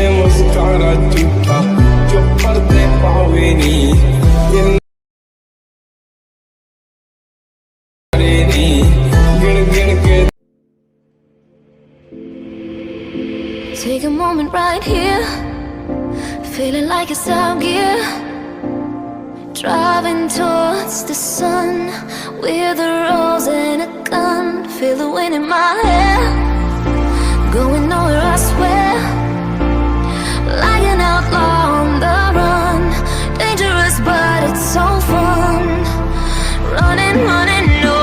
मुस्कारा झूठा जो पर्दे पावे नी Take a moment right here, feeling like it's out gear. Driving towards the sun with a rose and a gun. Feel the wind in my hair, going nowhere I swear. Like an outlaw on the run, dangerous but it's so fun. Running, running, no,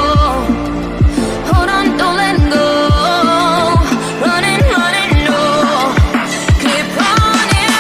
hold on, don't let go. Running, running, no, keep running.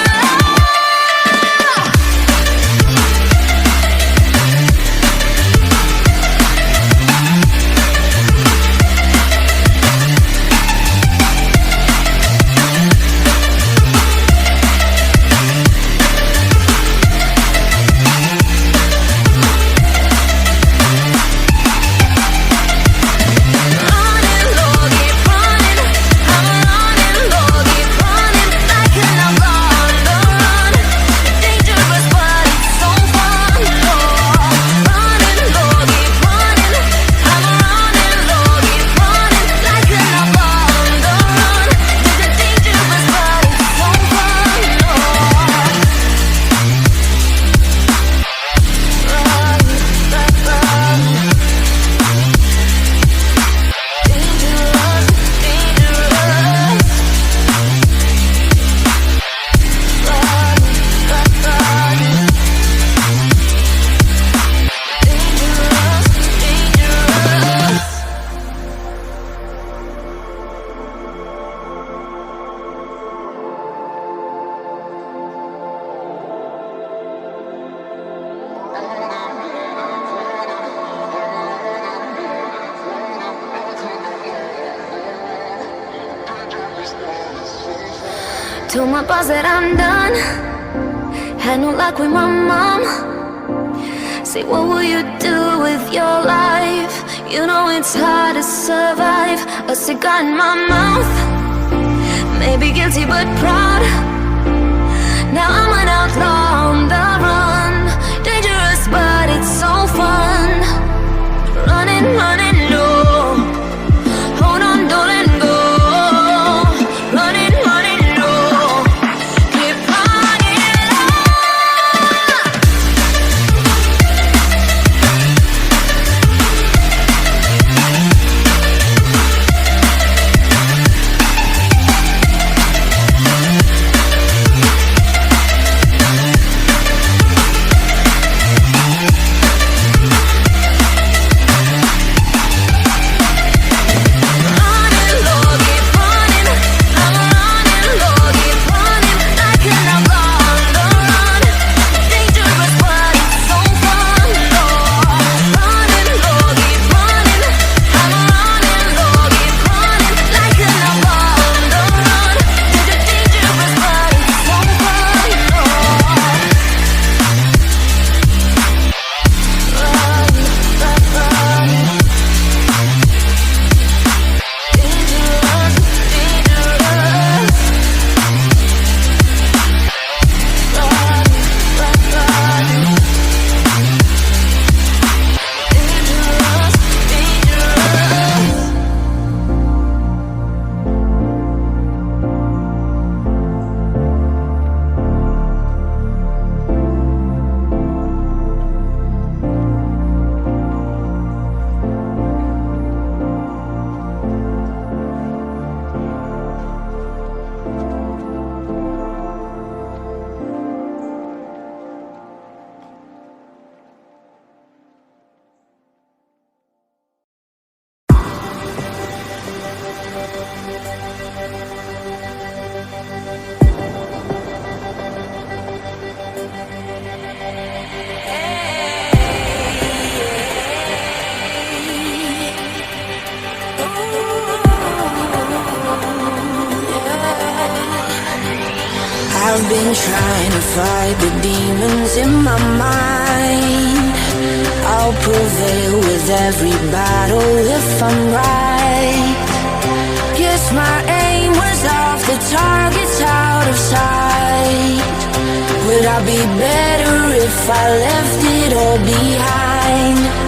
Told my boss that I'm done. Had no luck with my mom. Say, what will you do with your life? You know it's hard to survive. A cigar in my mouth, maybe guilty but proud. Now I'm an outlaw on the run. Dangerous but it's so fun. Running, running, no, hold on, don't let go. Running, running, no, keep running. I've been trying to fight the demons in my mind. I'll prevail with every battle if I'm right. I'd be better if I left it all behind.